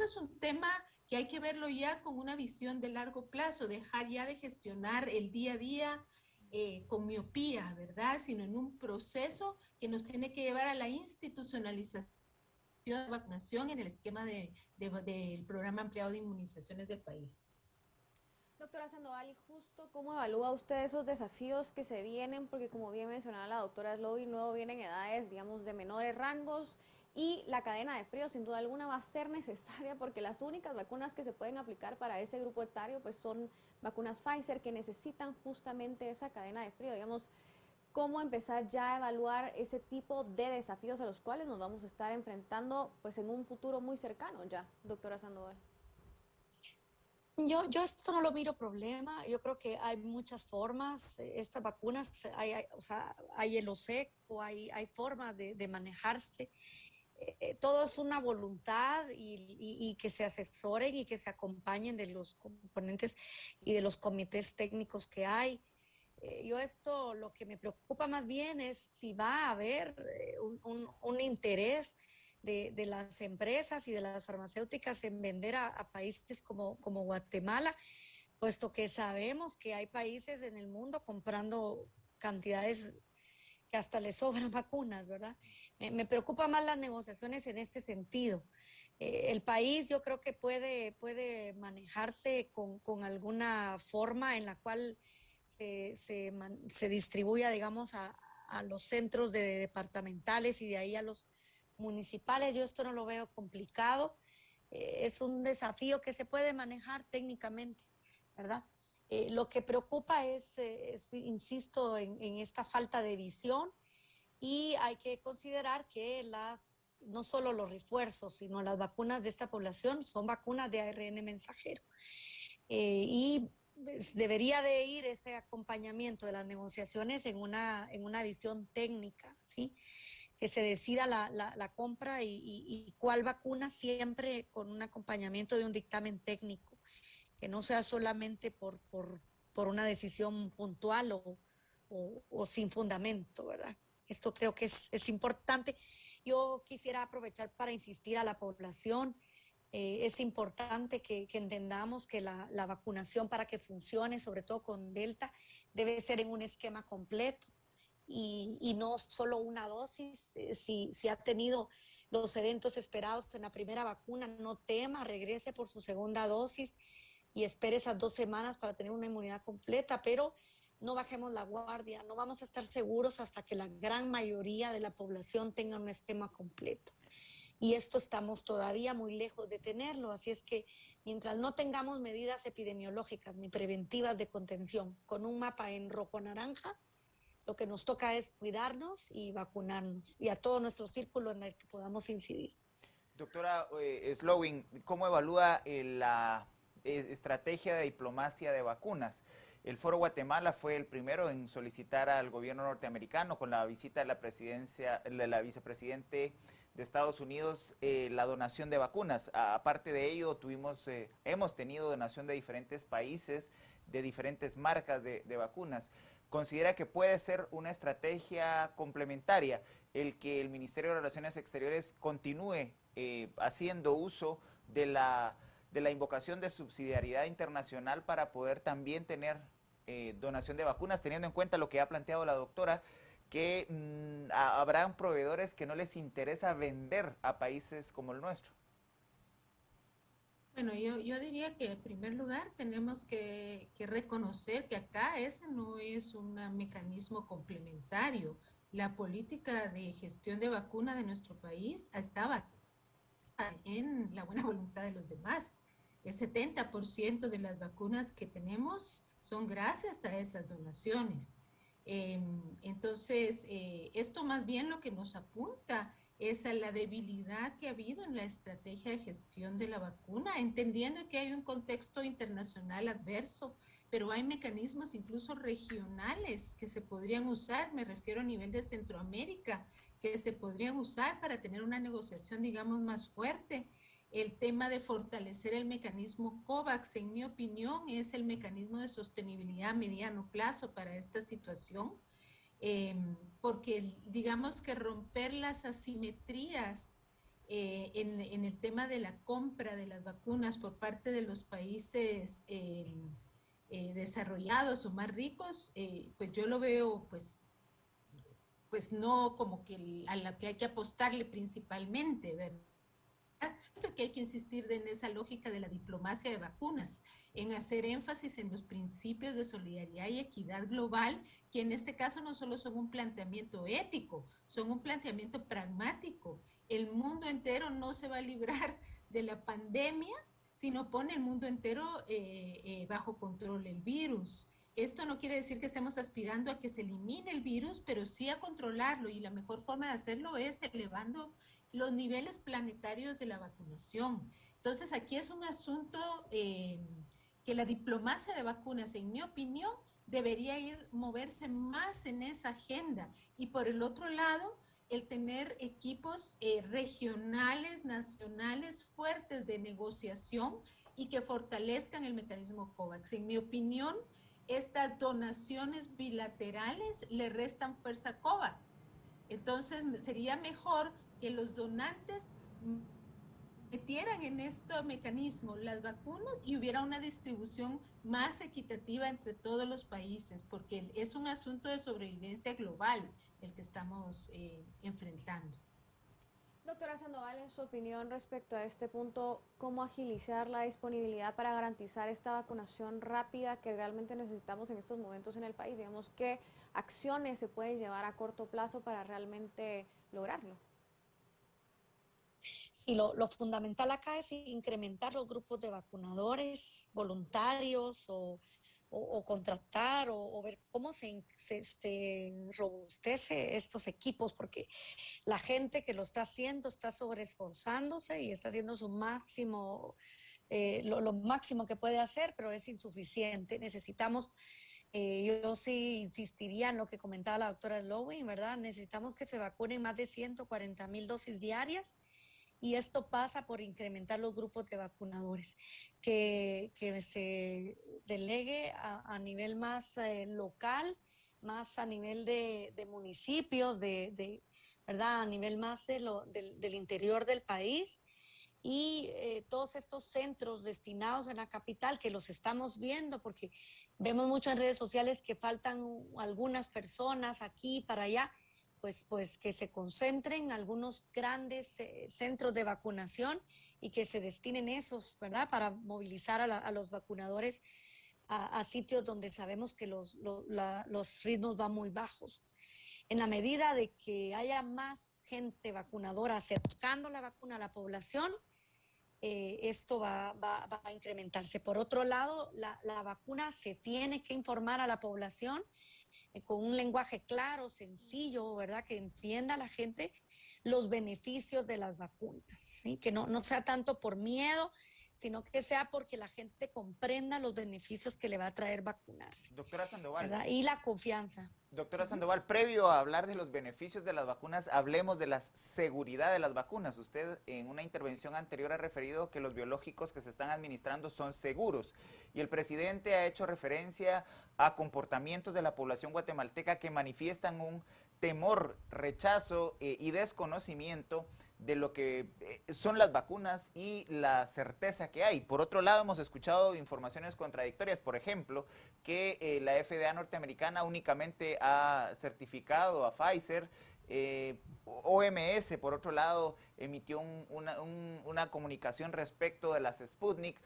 es un tema que hay que verlo ya con una visión de largo plazo, dejar ya de gestionar el día a día con miopía, ¿verdad? Sino en un proceso que nos tiene que llevar a la institucionalización de vacunación en el esquema del programa ampliado de inmunizaciones del país. Doctora Sandoval, ¿y justo cómo evalúa usted esos desafíos que se vienen? Porque como bien mencionaba la doctora Slowey, luego vienen edades, digamos, de menores rangos y la cadena de frío sin duda alguna va a ser necesaria porque las únicas vacunas que se pueden aplicar para ese grupo etario pues son vacunas Pfizer que necesitan justamente esa cadena de frío, digamos, cómo empezar ya a evaluar ese tipo de desafíos a los cuales nos vamos a estar enfrentando pues en un futuro muy cercano ya, doctora Sandoval. Yo esto no lo miro problema, yo creo que hay muchas formas, estas vacunas, o sea, hay hielo seco, hay formas de manejarse, todo es una voluntad y que se asesoren y que se acompañen de los componentes y de los comités técnicos que hay. Yo esto lo que me preocupa más bien es si va a haber un interés de las empresas y de las farmacéuticas en vender a países como Guatemala, puesto que sabemos que hay países en el mundo comprando cantidades que hasta les sobran vacunas, ¿verdad? Me preocupa más las negociaciones en este sentido. El país yo creo que puede manejarse con alguna forma en la cual se distribuya, digamos, a los centros departamentales y de ahí a los municipales. Yo esto no lo veo complicado. Es un desafío que se puede manejar técnicamente, ¿verdad? Lo que preocupa es insisto, en esta falta de visión y hay que considerar que no solo los refuerzos, sino las vacunas de esta población son vacunas de ARN mensajero. Y debería de ir ese acompañamiento de las negociaciones en una visión técnica, ¿sí? Que se decida la compra y cuál vacuna siempre con un acompañamiento de un dictamen técnico, que no sea solamente por una decisión puntual o sin fundamento, ¿verdad? Esto creo que es importante. Yo quisiera aprovechar para insistir a la población. Es importante que entendamos que la vacunación para que funcione, sobre todo con Delta, debe ser en un esquema completo y no solo una dosis. Si ha tenido los eventos esperados en la primera vacuna, no tema, regrese por su segunda dosis y espere esas 2 semanas para tener una inmunidad completa, pero no bajemos la guardia, no vamos a estar seguros hasta que la gran mayoría de la población tenga un esquema completo. Y esto estamos todavía muy lejos de tenerlo, así es que mientras no tengamos medidas epidemiológicas ni preventivas de contención con un mapa en rojo-naranja, lo que nos toca es cuidarnos y vacunarnos y a todo nuestro círculo en el que podamos incidir. Doctora Slowey, ¿cómo evalúa la estrategia de diplomacia de vacunas? El Foro Guatemala fue el primero en solicitar al gobierno norteamericano con la visita de la vicepresidente de Estados Unidos la donación de vacunas. Aparte de ello, hemos tenido donación de diferentes países, de diferentes marcas de vacunas. ¿Considera que puede ser una estrategia complementaria el que el Ministerio de Relaciones Exteriores continúe haciendo uso de la invocación de subsidiariedad internacional para poder también tener donación de vacunas, teniendo en cuenta lo que ha planteado la doctora, que habrán proveedores que no les interesa vender a países como el nuestro? Bueno, yo diría que en primer lugar tenemos que reconocer que acá ese no es un mecanismo complementario. La política de gestión de vacuna de nuestro país estaba en la buena voluntad de los demás. El 70% de las vacunas que tenemos son gracias a esas donaciones. Entonces, esto más bien lo que nos apunta es a la debilidad que ha habido en la estrategia de gestión de la vacuna, entendiendo que hay un contexto internacional adverso, pero hay mecanismos incluso regionales que se podrían usar, me refiero a nivel de Centroamérica, que se podrían usar para tener una negociación, digamos, más fuerte. El tema de fortalecer el mecanismo COVAX, en mi opinión, es el mecanismo de sostenibilidad a mediano plazo para esta situación, porque digamos que romper las asimetrías en el tema de la compra de las vacunas por parte de los países desarrollados o más ricos, pues yo lo veo pues no como que a la que hay que apostarle principalmente, ¿verdad? Esto que hay que insistir en esa lógica de la diplomacia de vacunas, en hacer énfasis en los principios de solidaridad y equidad global, que en este caso no solo son un planteamiento ético, son un planteamiento pragmático. El mundo entero no se va a librar de la pandemia si no pone el mundo entero bajo control el virus. Esto no quiere decir que estemos aspirando a que se elimine el virus, pero sí a controlarlo, y la mejor forma de hacerlo es elevando los niveles planetarios de la vacunación. Entonces, aquí es un asunto que la diplomacia de vacunas, en mi opinión, debería moverse más en esa agenda. Y por el otro lado, el tener equipos regionales, nacionales, fuertes de negociación y que fortalezcan el mecanismo COVAX. En mi opinión, estas donaciones bilaterales le restan fuerza a COVAX. Entonces, sería mejor que los donantes metieran en este mecanismo las vacunas y hubiera una distribución más equitativa entre todos los países, porque es un asunto de sobrevivencia global el que estamos enfrentando. Doctora Sandoval, en su opinión respecto a este punto, ¿cómo agilizar la disponibilidad para garantizar esta vacunación rápida que realmente necesitamos en estos momentos en el país? Digamos, ¿qué acciones se pueden llevar a corto plazo para realmente lograrlo? Sí, lo fundamental acá es incrementar los grupos de vacunadores voluntarios o contratar o ver cómo se robustece estos equipos, porque la gente que lo está haciendo está sobreesforzándose y está haciendo su máximo, lo máximo que puede hacer, pero es insuficiente. Necesitamos, yo sí insistiría en lo que comentaba la doctora Slowin, ¿verdad? Necesitamos que se vacunen más de 140,000 dosis diarias. Y esto pasa por incrementar los grupos de vacunadores, que se delegue a nivel más local, más a nivel de municipios, ¿verdad? A nivel más del interior del país. Y todos estos centros destinados en la capital, que los estamos viendo, porque vemos mucho en redes sociales que faltan algunas personas aquí para allá, pues que se concentren algunos grandes centros de vacunación y que se destinen esos, ¿verdad? Para movilizar a los vacunadores a sitios donde sabemos que los ritmos van muy bajos. En la medida de que haya más gente vacunadora acercando la vacuna a la población, esto va a incrementarse. Por otro lado, la vacuna se tiene que informar a la población con un lenguaje claro, sencillo, ¿verdad? Que entienda la gente los beneficios de las vacunas, ¿sí? Que no sea tanto por miedo, sino que sea porque la gente comprenda los beneficios que le va a traer vacunarse. Doctora Sandoval. ¿Verdad? Y la confianza. Doctora Sandoval, previo a hablar de los beneficios de las vacunas, hablemos de la seguridad de las vacunas. Usted en una intervención anterior ha referido que los biológicos que se están administrando son seguros y el presidente ha hecho referencia a comportamientos de la población guatemalteca que manifiestan un temor, rechazo y desconocimiento de lo que son las vacunas y la certeza que hay. Por otro lado, hemos escuchado informaciones contradictorias, por ejemplo, que la FDA norteamericana únicamente ha certificado a Pfizer. OMS, por otro lado, emitió una comunicación respecto de las Sputnik.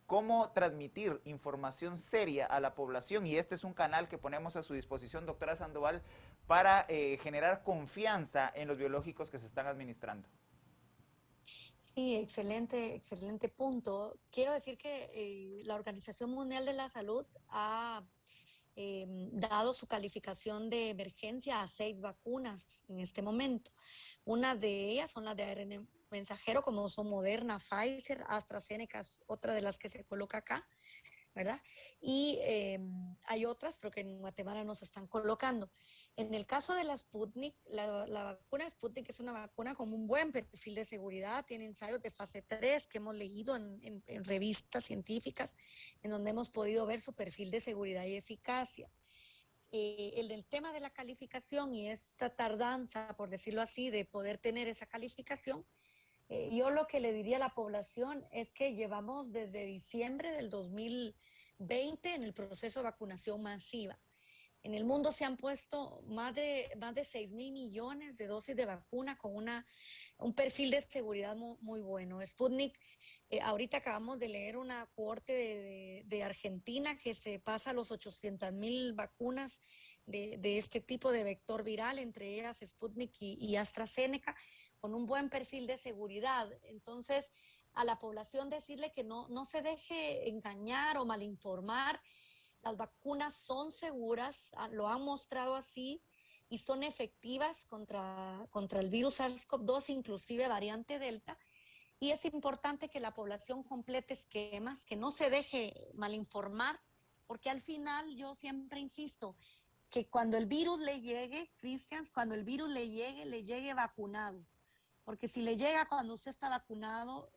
¿Cómo transmitir información seria a la población? Y este es un canal que ponemos a su disposición, doctora Sandoval, para generar confianza en los biológicos que se están administrando. Sí, excelente, excelente punto. Quiero decir que la Organización Mundial de la Salud ha dado su calificación de emergencia a 6 vacunas en este momento. Una de ellas son las de ARN mensajero, como son Moderna, Pfizer, AstraZeneca, es otra de las que se coloca acá, ¿verdad? Y hay otras, pero que en Guatemala no se están colocando. En el caso de la Sputnik, la vacuna Sputnik es una vacuna con un buen perfil de seguridad, tiene ensayos de fase 3 que hemos leído en revistas científicas, en donde hemos podido ver su perfil de seguridad y eficacia. El tema de la calificación y esta tardanza, por decirlo así, de poder tener esa calificación, yo lo que le diría a la población es que llevamos desde diciembre del 2020 en el proceso de vacunación masiva. En el mundo se han puesto más de 6.000 millones de dosis de vacuna con un perfil de seguridad muy bueno. Sputnik, ahorita acabamos de leer una cohorte de Argentina que se pasa a los 800.000 vacunas de este tipo de vector viral, entre ellas Sputnik y AstraZeneca, con un buen perfil de seguridad. Entonces, a la población decirle que no se deje engañar o malinformar. Las vacunas son seguras, lo han mostrado así, y son efectivas contra el virus SARS-CoV-2, inclusive variante Delta. Y es importante que la población complete esquemas, que no se deje malinformar, porque al final yo siempre insisto que cuando el virus le llegue, Cristians, cuando el virus le llegue vacunado. Porque si le llega cuando usted está vacunado,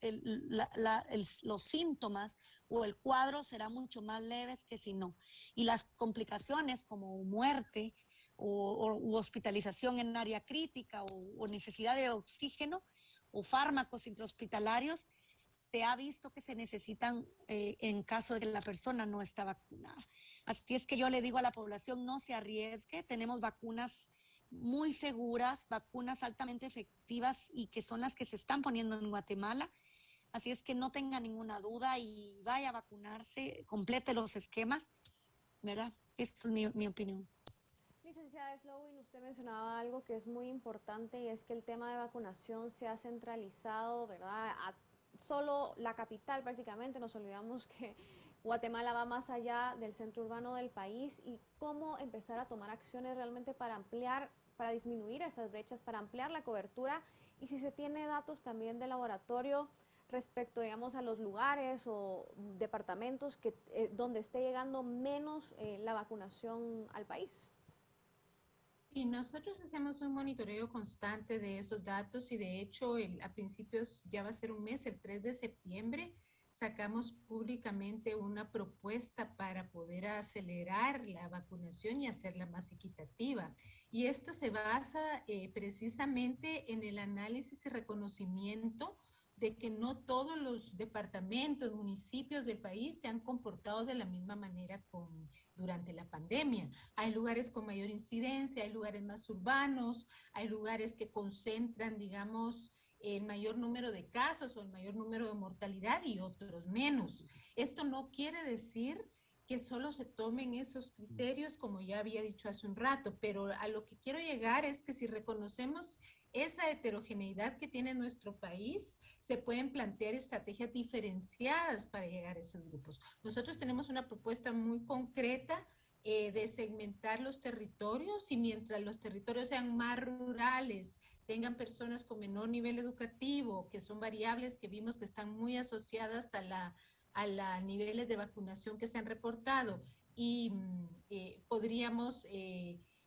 los síntomas o el cuadro será mucho más leves que si no. Y las complicaciones como muerte u hospitalización en área crítica o necesidad de oxígeno o fármacos intrahospitalarios, se ha visto que se necesitan en caso de que la persona no está vacunada. Así es que yo le digo a la población, no se arriesgue, tenemos vacunas muy seguras, vacunas altamente efectivas y que son las que se están poniendo en Guatemala. Así es que no tenga ninguna duda y vaya a vacunarse, complete los esquemas, ¿verdad? Esta es mi opinión. Licenciada Slowin, usted mencionaba algo que es muy importante y es que el tema de vacunación se ha centralizado, ¿verdad? A solo la capital prácticamente, nos olvidamos que Guatemala va más allá del centro urbano del país y cómo empezar a tomar acciones realmente para ampliar, para disminuir esas brechas, para ampliar la cobertura y si se tiene datos también de laboratorio respecto, digamos, a los lugares o departamentos que, donde esté llegando menos la vacunación al país. Y nosotros hacemos un monitoreo constante de esos datos y de hecho a principios, ya va a ser un mes, el 3 de septiembre, sacamos públicamente una propuesta para poder acelerar la vacunación y hacerla más equitativa. Y esta se basa precisamente en el análisis y reconocimiento de que no todos los departamentos, municipios del país se han comportado de la misma manera durante la pandemia. Hay lugares con mayor incidencia, hay lugares más urbanos, hay lugares que concentran, digamos, el mayor número de casos o el mayor número de mortalidad y otros menos. Esto no quiere decir que solo se tomen esos criterios, como ya había dicho hace un rato, pero a lo que quiero llegar es que si reconocemos esa heterogeneidad que tiene nuestro país, se pueden plantear estrategias diferenciadas para llegar a esos grupos. Nosotros tenemos una propuesta muy concreta de segmentar los territorios y mientras los territorios sean más rurales, tengan personas con menor nivel educativo, que son variables que vimos que están muy asociadas a niveles de vacunación que se han reportado y podríamos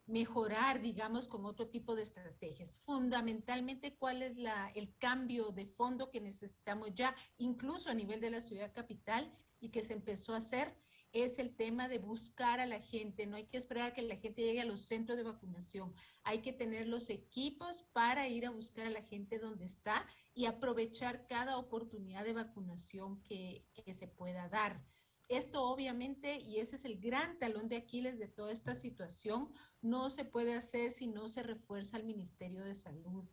mejorar, digamos, con otro tipo de estrategias. Fundamentalmente, ¿cuál es el cambio de fondo que necesitamos ya, incluso a nivel de la ciudad capital y que se empezó a hacer? Es el tema de buscar a la gente. No hay que esperar a que la gente llegue a los centros de vacunación. Hay que tener los equipos para ir a buscar a la gente donde está y aprovechar cada oportunidad de vacunación que se pueda dar. Esto obviamente, y ese es el gran talón de Aquiles de toda esta situación, no se puede hacer si no se refuerza el Ministerio de Salud.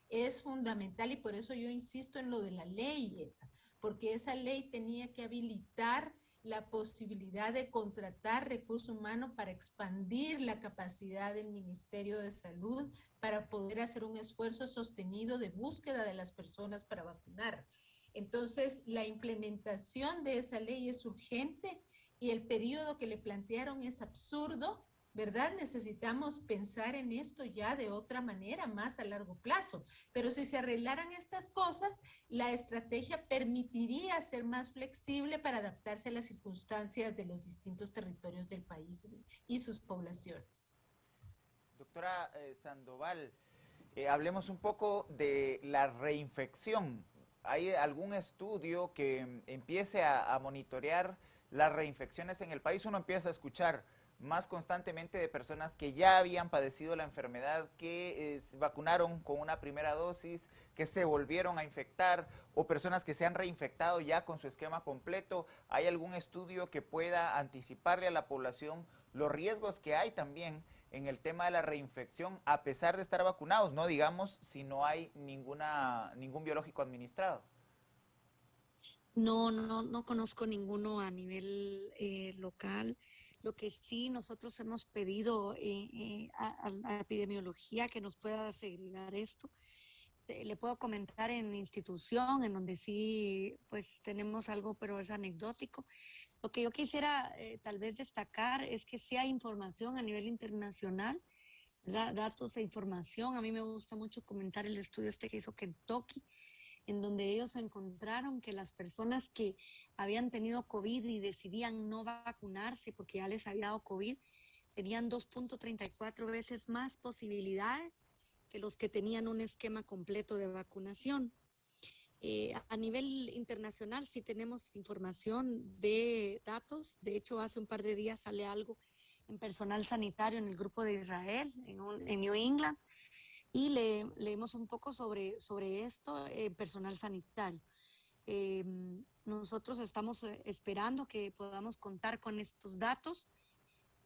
Es fundamental y por eso yo insisto en lo de la ley esa, porque esa ley tenía que habilitar la posibilidad de contratar recurso humano para expandir la capacidad del Ministerio de Salud, para poder hacer un esfuerzo sostenido de búsqueda de las personas para vacunar. Entonces, la implementación de esa ley es urgente y el periodo que le plantearon es absurdo, ¿verdad? Necesitamos pensar en esto ya de otra manera, más a largo plazo. Pero si se arreglaran estas cosas, la estrategia permitiría ser más flexible para adaptarse a las circunstancias de los distintos territorios del país y sus poblaciones. Doctora Sandoval, hablemos un poco de la reinfección. ¿Hay algún estudio que empiece a monitorear las reinfecciones en el país? Uno empieza a escuchar más constantemente de personas que ya habían padecido la enfermedad, que se vacunaron con una primera dosis, que se volvieron a infectar, o personas que se han reinfectado ya con su esquema completo. ¿Hay algún estudio que pueda anticiparle a la población los riesgos que hay también en el tema de la reinfección a pesar de estar vacunados? No digamos si no hay ningún biológico administrado. No conozco ninguno a nivel local. Lo que sí nosotros hemos pedido a la epidemiología que nos pueda segregar esto. Le puedo comentar en mi institución, en donde sí, pues tenemos algo, pero es anecdótico. Lo que yo quisiera tal vez destacar es que sí hay información a nivel internacional, datos e información. A mí me gusta mucho comentar el estudio este que hizo Kentucky, en donde ellos encontraron que las personas que habían tenido COVID y decidían no vacunarse porque ya les había dado COVID, tenían 2.34 veces más posibilidades que los que tenían un esquema completo de vacunación. A nivel internacional sí tenemos información de datos. De hecho, hace un par de días sale algo en personal sanitario en el grupo de Israel, en New England, y leemos un poco sobre esto, personal sanitario. Eh, Nosotros estamos esperando que podamos contar con estos datos,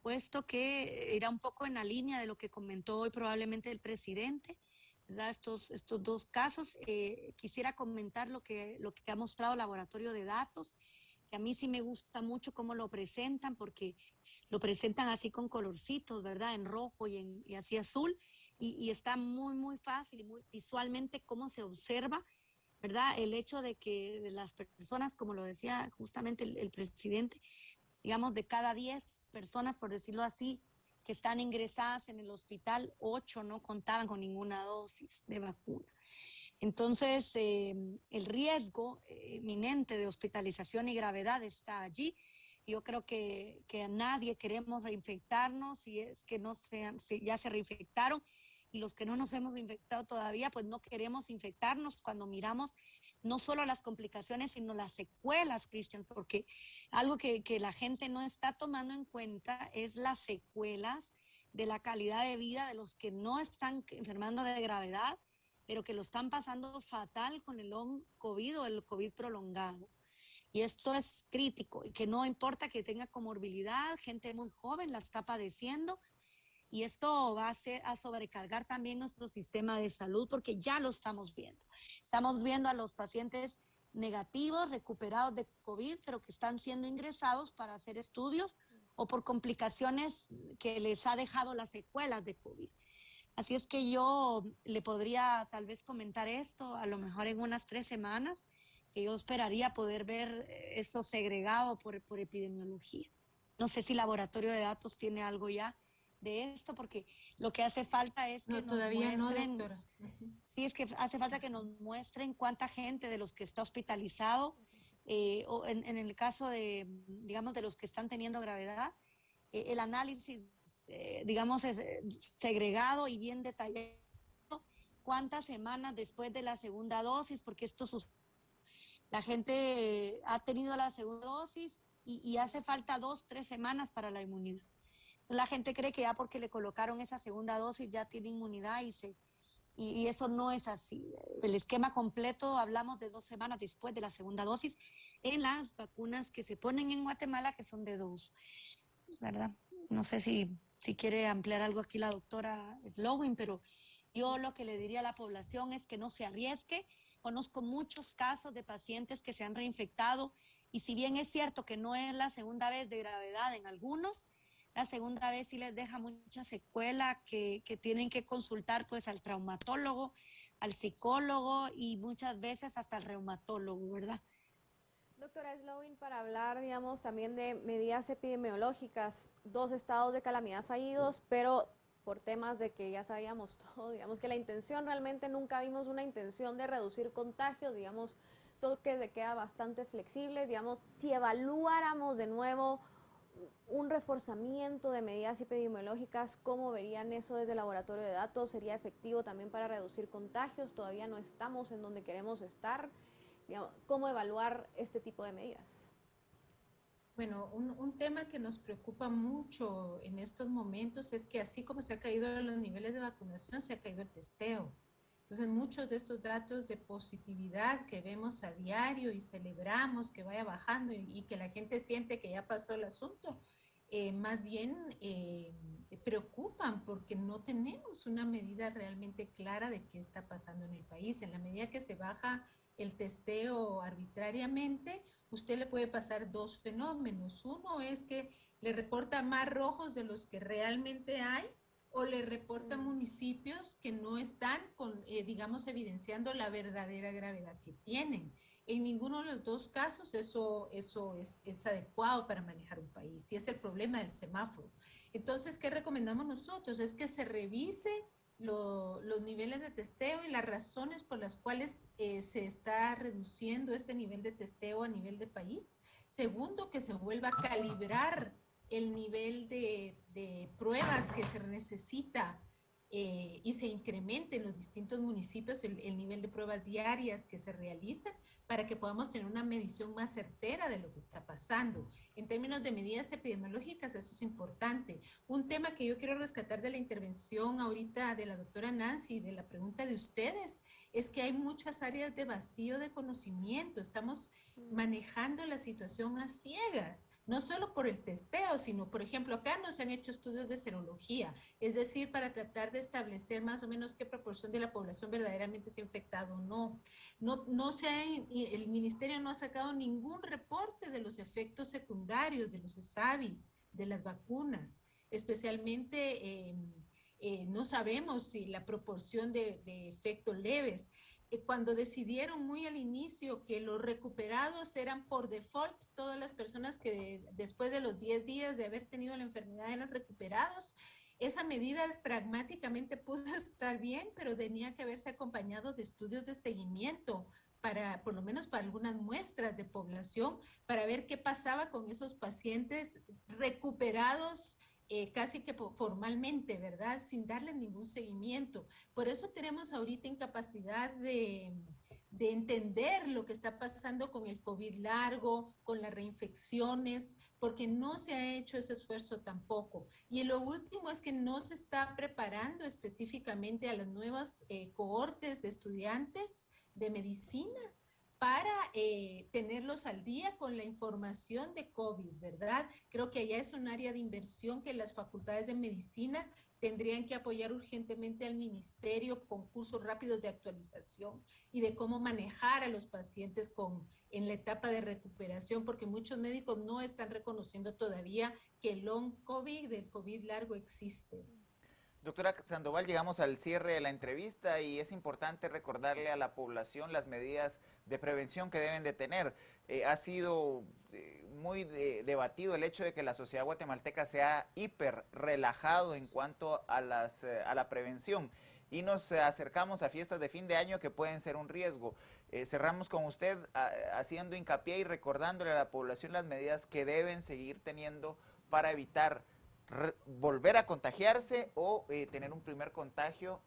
puesto que era un poco en la línea de lo que comentó hoy probablemente el presidente, ¿verdad? Estos dos casos. Quisiera comentar lo que ha mostrado el laboratorio de datos, que a mí sí me gusta mucho cómo lo presentan, porque lo presentan así con colorcitos, ¿verdad? En rojo y así azul, y está muy fácil y muy visualmente cómo se observa, ¿verdad? El hecho de que las personas, como lo decía justamente el presidente, digamos, de cada 10 personas, por decirlo así, que están ingresadas en el hospital, 8 no contaban con ninguna dosis de vacuna. Entonces, el riesgo inminente de hospitalización y gravedad está allí. Yo creo que a nadie queremos reinfectarnos, si es que no sean, si ya se reinfectaron, y los que no nos hemos infectado todavía, pues no queremos infectarnos cuando miramos no solo las complicaciones, sino las secuelas, Cristian, porque algo que la gente no está tomando en cuenta es las secuelas de la calidad de vida de los que no están enfermando de gravedad, pero que lo están pasando fatal con el long COVID o el COVID prolongado. Y esto es crítico, y que no importa que tenga comorbilidad, gente muy joven la está padeciendo, y esto va a sobrecargar también nuestro sistema de salud, porque ya lo estamos viendo. Estamos viendo a los pacientes negativos, recuperados de COVID, pero que están siendo ingresados para hacer estudios o por complicaciones que les ha dejado las secuelas de COVID. Así es que yo le podría tal vez comentar esto, a lo mejor en unas 3 semanas, que yo esperaría poder ver eso segregado por epidemiología. No sé si Laboratorio de Datos tiene algo ya de esto, porque lo que hace falta es que nos muestren, no, doctora. sí, es que hace falta que nos muestren cuánta gente de los que está hospitalizado, o en el caso de, digamos, de los que están teniendo gravedad, el análisis, digamos, es segregado y bien detallado, cuántas semanas después de la segunda dosis, porque la gente ha tenido la segunda dosis y hace falta 2-3 semanas para la inmunidad. La gente cree que ya porque le colocaron esa segunda dosis ya tiene inmunidad y eso no es así. El esquema completo, hablamos de 2 semanas después de la segunda dosis en las vacunas que se ponen en Guatemala, que son de 2, ¿verdad? No sé si quiere ampliar algo aquí la doctora Slowin, pero yo lo que le diría a la población es que no se arriesgue. Conozco muchos casos de pacientes que se han reinfectado Y si bien es cierto que no es la segunda vez de gravedad en algunos, la segunda vez sí les deja mucha secuela que tienen que consultar pues al traumatólogo, al psicólogo y muchas veces hasta al reumatólogo, ¿verdad? Doctora Slowin, para hablar, digamos, también de medidas epidemiológicas, 2 estados de calamidad fallidos, pero por temas de que ya sabíamos todo, digamos que la intención realmente nunca vimos una intención de reducir contagios, digamos, toque de queda bastante flexible, digamos, si evaluáramos de nuevo un reforzamiento de medidas epidemiológicas, ¿cómo verían eso desde el laboratorio de datos? ¿Sería efectivo también para reducir contagios? Todavía no estamos en donde queremos estar. Digamos, ¿cómo evaluar este tipo de medidas? Bueno, un tema que nos preocupa mucho en estos momentos es que así como se ha caído los niveles de vacunación, se ha caído el testeo. Entonces, muchos de estos datos de positividad que vemos a diario y celebramos que vaya bajando y que la gente siente que ya pasó el asunto, más bien preocupan porque no tenemos una medida realmente clara de qué está pasando en el país. En la medida que se baja el testeo arbitrariamente, usted le puede pasar dos fenómenos. Uno es que le reporta más rojos de los que realmente hay, o le reporta municipios que no están, digamos, evidenciando la verdadera gravedad que tienen. En ninguno de los dos casos eso es adecuado para manejar un país, y es el problema del semáforo. Entonces, ¿qué recomendamos nosotros? Es que se revise los niveles de testeo y las razones por las cuales se está reduciendo ese nivel de testeo a nivel de país. Segundo, que se vuelva a calibrar el nivel de pruebas que se necesita y se incremente en los distintos municipios el nivel de pruebas diarias que se realizan para que podamos tener una medición más certera de lo que está pasando. En términos de medidas epidemiológicas, eso es importante. Un tema que yo quiero rescatar de la intervención ahorita de la doctora Nancy, de la pregunta de ustedes, es que hay muchas áreas de vacío de conocimiento. Estamos manejando la situación a ciegas, no solo por el testeo, sino, por ejemplo, acá no se han hecho estudios de serología, es decir, para tratar de establecer más o menos qué proporción de la población verdaderamente se ha infectado o no. El ministerio no ha sacado ningún reporte de los efectos secundarios de los ESAVIS, de las vacunas, especialmente no sabemos si la proporción de efectos leves. Cuando decidieron muy al inicio que los recuperados eran por default, todas las personas que después de los 10 días de haber tenido la enfermedad eran recuperados, esa medida pragmáticamente pudo estar bien, pero tenía que haberse acompañado de estudios de seguimiento para, por lo menos para algunas muestras de población, para ver qué pasaba con esos pacientes recuperados casi que formalmente, ¿verdad? Sin darle ningún seguimiento. Por eso tenemos ahorita incapacidad de entender lo que está pasando con el COVID largo, con las reinfecciones, porque no se ha hecho ese esfuerzo tampoco. Y lo último es que no se está preparando específicamente a las nuevas cohortes de estudiantes de medicina para tenerlos al día con la información de COVID, ¿verdad? Creo que allá es un área de inversión que las facultades de medicina tendrían que apoyar urgentemente al ministerio con cursos rápidos de actualización y de cómo manejar a los pacientes en la etapa de recuperación, porque muchos médicos no están reconociendo todavía que el long COVID, del COVID largo, existe. Doctora Sandoval, llegamos al cierre de la entrevista y es importante recordarle a la población las medidas de prevención que deben de tener. Ha sido muy debatido el hecho de que la sociedad guatemalteca sea hiper relajado en cuanto a la prevención y nos acercamos a fiestas de fin de año que pueden ser un riesgo. Cerramos con usted haciendo hincapié y recordándole a la población las medidas que deben seguir teniendo para evitar volver a contagiarse o tener un primer contagio,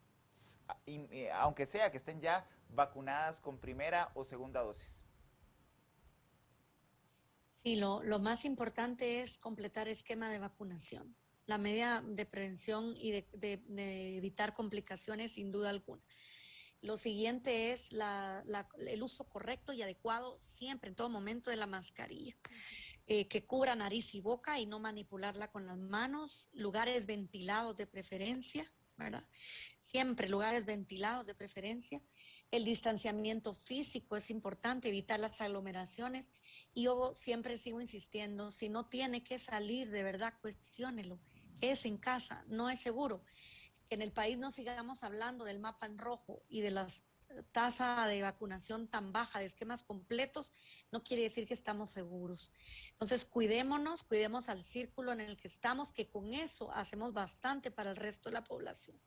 aunque sea que estén ya vacunadas con primera o segunda dosis. Sí, lo más importante es completar esquema de vacunación. La medida de prevención y de evitar complicaciones, sin duda alguna. Lo siguiente es el uso correcto y adecuado siempre, en todo momento, de la mascarilla. Que cubra nariz y boca y no manipularla con las manos, lugares ventilados de preferencia, ¿verdad? Siempre lugares ventilados de preferencia. El distanciamiento físico es importante, evitar las aglomeraciones. Y yo siempre sigo insistiendo, si no tiene que salir, de verdad, cuestiónelo. Quédese en casa, no es seguro. Que en el país no sigamos hablando del mapa en rojo y de la tasa de vacunación tan baja, de esquemas completos, no quiere decir que estamos seguros. Entonces, cuidémonos, cuidemos al círculo en el que estamos, que con eso hacemos bastante para el resto de la población.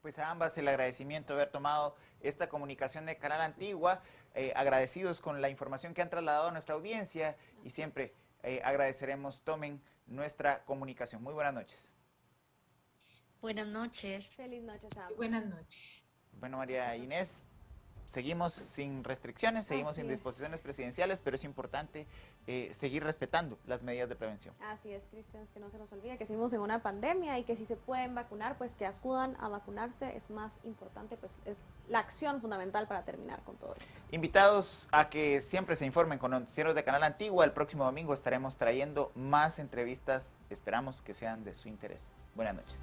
Pues a ambas el agradecimiento de haber tomado esta comunicación de Canal Antigua, agradecidos con la información que han trasladado a nuestra audiencia y siempre agradeceremos tomen nuestra comunicación. Muy buenas noches. Buenas noches. Feliz noche, Sam. Buenas noches. Bueno, María Inés, seguimos sin restricciones, seguimos sin disposiciones presidenciales, pero es importante seguir respetando las medidas de prevención. Así es, Cristian, que no se nos olvide que seguimos en una pandemia y que si se pueden vacunar, pues que acudan a vacunarse, es más importante, pues es la acción fundamental para terminar con todo esto. Invitados a que siempre se informen con noticieros de Canal Antigua, el próximo domingo estaremos trayendo más entrevistas, esperamos que sean de su interés. Buenas noches.